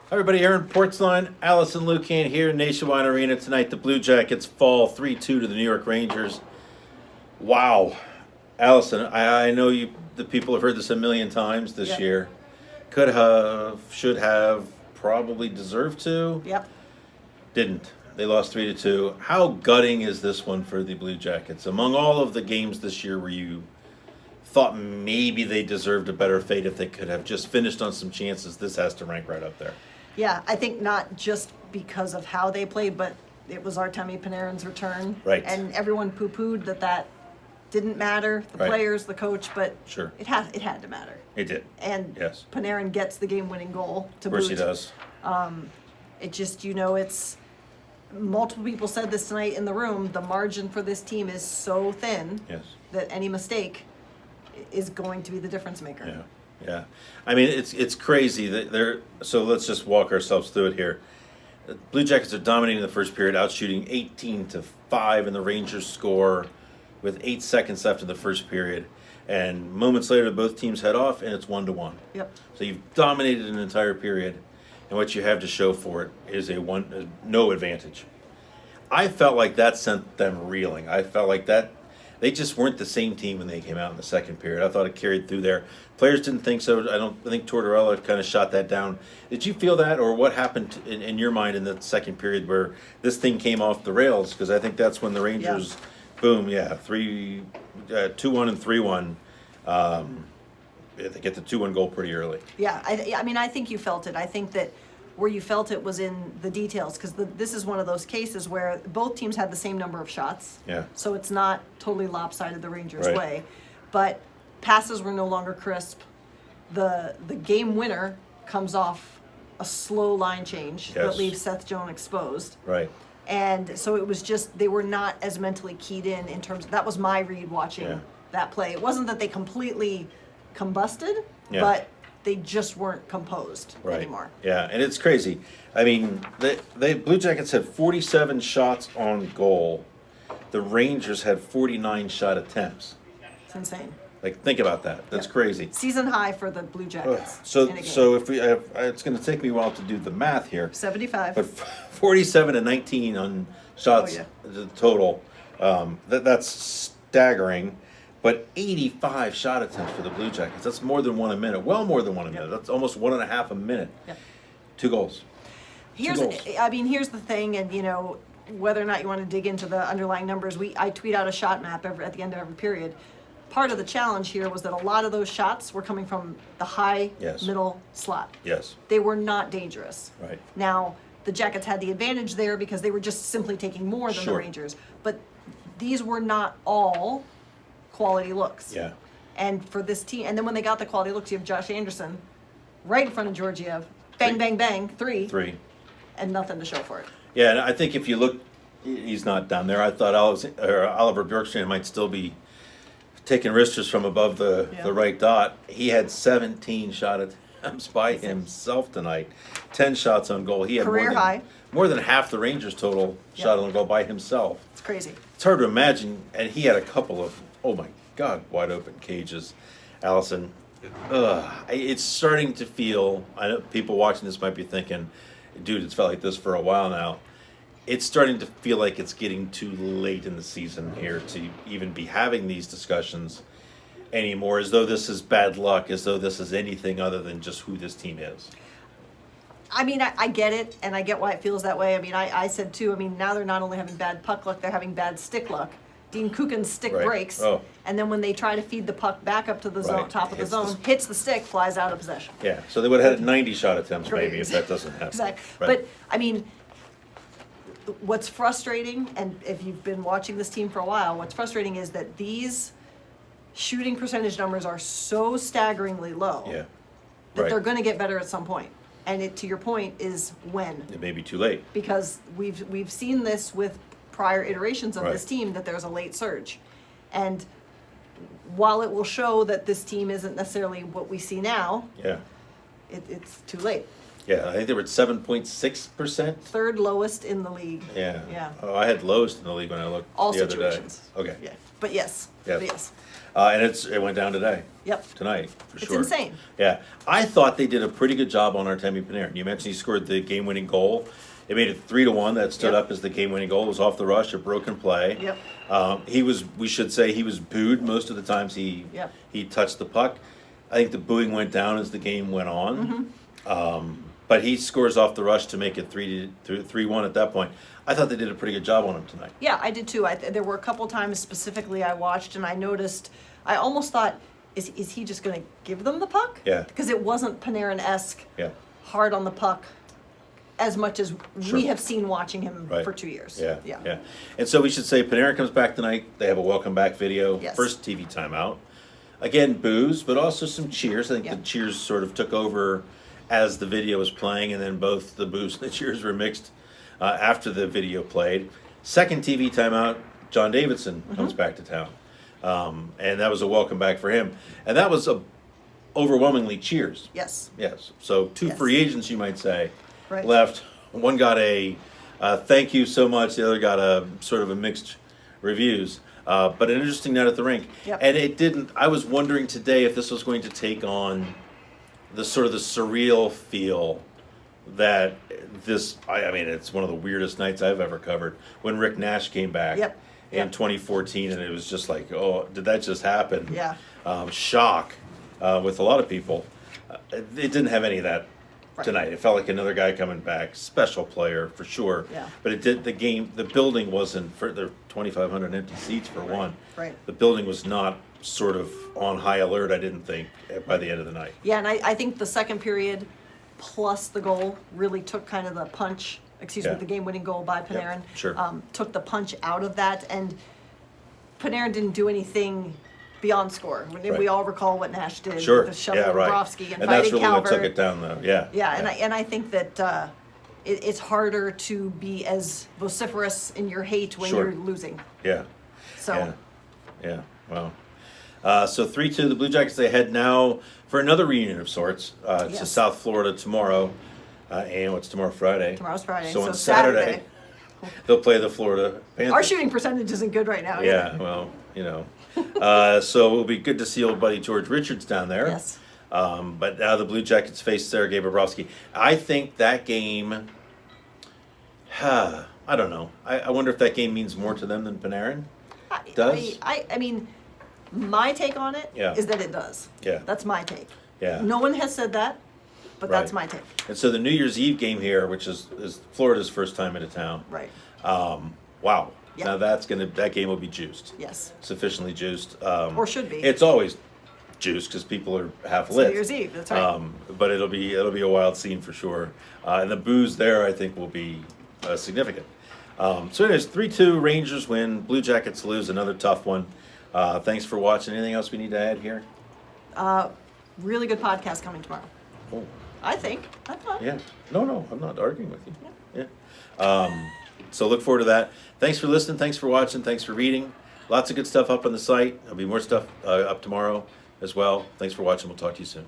Hi everybody, Aaron Portzline, Allison Lucan here in Nationwide Arena tonight. The Blue Jackets fall 3-2 to the New York Rangers. Wow. Allison, I know the people have heard this a million times this Yep. year. Could have, should have, probably deserved to. Yep. Didn't. They lost 3-2. How gutting is this one for the Blue Jackets? Among all of the games this year where you thought maybe they deserved a better fate if they could have just finished on some chances, this has to rank right up there. Yeah, I think not just because of how they played, but it was Artemi Panarin's return. Right. And everyone poo-pooed that didn't matter, the Right. players, the coach, but Sure. it had to matter. It did. And Yes. Panarin gets the game-winning goal to Of course boot. he does. It just, it's multiple people said this tonight in the room, the margin for this team is so thin Yes. that any mistake is going to be the difference maker. Yeah, yeah. I mean, it's crazy that they're. So let's just walk ourselves through it here. The Blue Jackets are dominating the first period, outshooting 18-5, and the Rangers score with 8 seconds left in the first period. And moments later, both teams head off, and it's 1-1. Yep. So you've dominated an entire period, and what you have to show for it is no advantage. I felt like that sent them reeling. I felt like that they just weren't the same team when they came out in the second period. I thought it carried through there. Players didn't think so. I think Tortorella kind of shot that down. Did you feel that, or what happened in your mind in the second period where this thing came off the rails? Because I think that's when the Rangers, boom, 2-1 and 3-1. They get the 2-1 goal pretty early. Yeah, I mean, I think you felt it. I think that where you felt it was in the details, because this is one of those cases where both teams had the same number of shots. Yeah. So it's not totally lopsided the Rangers' Right. way. But passes were no longer crisp. The game winner comes off a slow line change Yes. that leaves Seth Jones exposed. Right. And so it was just, they were not as mentally keyed in terms of, that was my read watching Yeah. that play. It wasn't that they completely combusted, Yeah. but they just weren't composed Right. anymore. Yeah, and it's crazy. I mean, the Blue Jackets had 47 shots on goal. The Rangers had 49 shot attempts. It's insane. Like, think about that. That's Yeah. crazy. Season high for the Blue Ugh. Jackets. So, in a game. so if we, it's going to take me a while to do the math here. 75. But 47 and 19 on shots Oh, the total. That's staggering. But 85 shot attempts for the Blue Jackets. That's more than one a minute. Well, more than one a minute. That's almost 1.5 a minute. Yep. 2 goals. Here's goals. here's the thing, and whether or not you want to dig into the underlying numbers, I tweet out a shot map at the end of every period. Part of the challenge here was that a lot of those shots were coming from the high Yes. middle slot. Yes. They were not dangerous. Right. Now, the Jackets had the advantage there because they were just simply taking more than Sure. the Rangers. But these were not all quality looks. Yeah. And for this team, and then when they got the quality looks, you have Josh Anderson right in front of Georgiev. Bang, Three. bang, bang, 3, and nothing to show for it. Yeah, and I think if you look, he's not down there. I thought Oliver Bjorkstrand might still be taking wristers from above the right dot. He had 17 shot attempts by himself tonight, 10 shots on goal. He had Career high. more than half the Rangers' total shot on goal by himself. It's crazy. It's hard to imagine, and he had a couple of, oh my God, wide open cages. Allison, it's starting to feel, I know people watching this might be thinking, dude, it's felt like this for a while now. It's starting to feel like it's getting too late in the season here to even be having these discussions anymore, as though this is bad luck, as though this is anything other than just who this team is. I mean, I get it, and I get why it feels that way. I mean, I said too, now they're not only having bad puck luck, they're having bad stick luck. Dean Kukin's stick Right. breaks, Oh. and then when they try to feed the puck back up to the zone, Right. top of the Hits the zone, hits the stick, flies out of possession. Yeah, so they would have had 90 shot attempts Great. maybe if that doesn't happen. Exactly. Right. But, what's frustrating, and if you've been watching this team for a while, what's frustrating is that these shooting percentage numbers are so staggeringly low Yeah, that right. they're going to get better at some point. And it, to your point, is when. It may be too late. Because we've seen this with prior iterations of this Right. team, that there's a late surge. And while it will show that this team isn't necessarily what we see now, Yeah. it's too late. Yeah, I think they were at 7.6%. Third lowest in the league. Yeah. Yeah. Oh, I had lowest in the league when I looked All the other day. situations. Okay. Yeah, but yes, Yes. but yes, And it went down today. yep. Tonight, for It's sure. insane. Yeah, I thought they did a pretty good job on Artemi Panarin. You mentioned he scored the game-winning goal. It made it 3-1. That stood Yep. up as the game-winning goal. It was off the rush, a broken play. Yep. We should say, he was booed most of the times Yep. he touched the puck. I think the booing went down as the game went on. But he scores off the rush to make it 3-1 at that point. I thought they did a pretty good job on him tonight. Yeah, I did too. There were a couple times specifically I watched and I noticed, I almost thought, is he just going to give them the puck? Yeah. Because it wasn't Panarin-esque, Yeah. hard on the puck, as much as Sure. we have seen watching him Right. for 2 years. Yeah, Yeah. yeah. And so we should say Panarin comes back tonight. They have a welcome back video. Yes. First TV timeout. Again, boos, but also some cheers. I think Yeah. the cheers sort of took over as the video was playing, and then both the boos and the cheers were mixed after the video played. Second TV timeout, John Davidson comes back to town. And that was a welcome back for him. And that was overwhelmingly cheers. Yes. Yes. So two Yes. free agents, you might say, Right. left. One got a thank you so much. The other got a sort of a mixed reviews. But an interesting night at the rink. Yep. And it didn't. I was wondering today if this was going to take on the sort of the surreal feel that this. I mean, it's one of the weirdest nights I've ever covered. When Rick Nash came back. Yep. In Yep. 2014, and it was just like, oh, did that just happen? Yeah. Shock with a lot of people. It didn't have any of that Right. tonight. It felt like another guy coming back, special player for sure. Yeah. But it did the building wasn't for the 2,500 empty seats for one. Right. The building was not sort of on high alert. I didn't think by the end of the night. Yeah, and I think the second period plus the goal really took kind of the punch, Yeah. the game-winning goal by Panarin. sure. Took the punch out of that, and Panarin didn't do anything beyond score. We Right. all recall what Nash did Sure. with the shuffle Yeah. Right. Bobrovsky and that's fighting really Calvert. what took it down, though. Yeah. Yeah, and I think that it's harder to be as vociferous in your hate when Sure. you're losing. Yeah. So Yeah, yeah, wow. So 3-2, the Blue Jackets, they head now for another reunion of sorts to Yes. South Florida tomorrow. And what's tomorrow? Friday. tomorrow's Friday, So so on Saturday, they'll play the Florida Panthers. Our shooting percentage isn't good right now. Yeah, either. well, you know. So it'll be good to see old buddy George Richards down there. Yes. But now the Blue Jackets face Sergei Bobrovsky. I think that game, I don't know. I wonder if that game means more to them than Panarin. Does? I mean, my take on it is Yeah. that it does. Yeah. That's my take. Yeah. No one has said that, but that's Right. my take. And so the New Year's Eve game here, which is Florida's first time into town. Right. Wow. Yeah. Now that game will be juiced. Yes. Sufficiently juiced. Or should be. It's always juiced because people are half It's lit. New Year's Eve. That's right. But it'll be a wild scene for sure. And the booze there, I think, will be significant. So anyways, 3-2 Rangers win. Blue Jackets lose, another tough one. Thanks for watching. Anything else we need to add here? Really good podcast coming tomorrow. Oh, I think. I thought. yeah. No, I'm not arguing with you. Yeah. So look forward to that. Thanks for listening. Thanks for watching. Thanks for reading. Lots of good stuff up on the site. There'll be more stuff up tomorrow as well. Thanks for watching. We'll talk to you soon.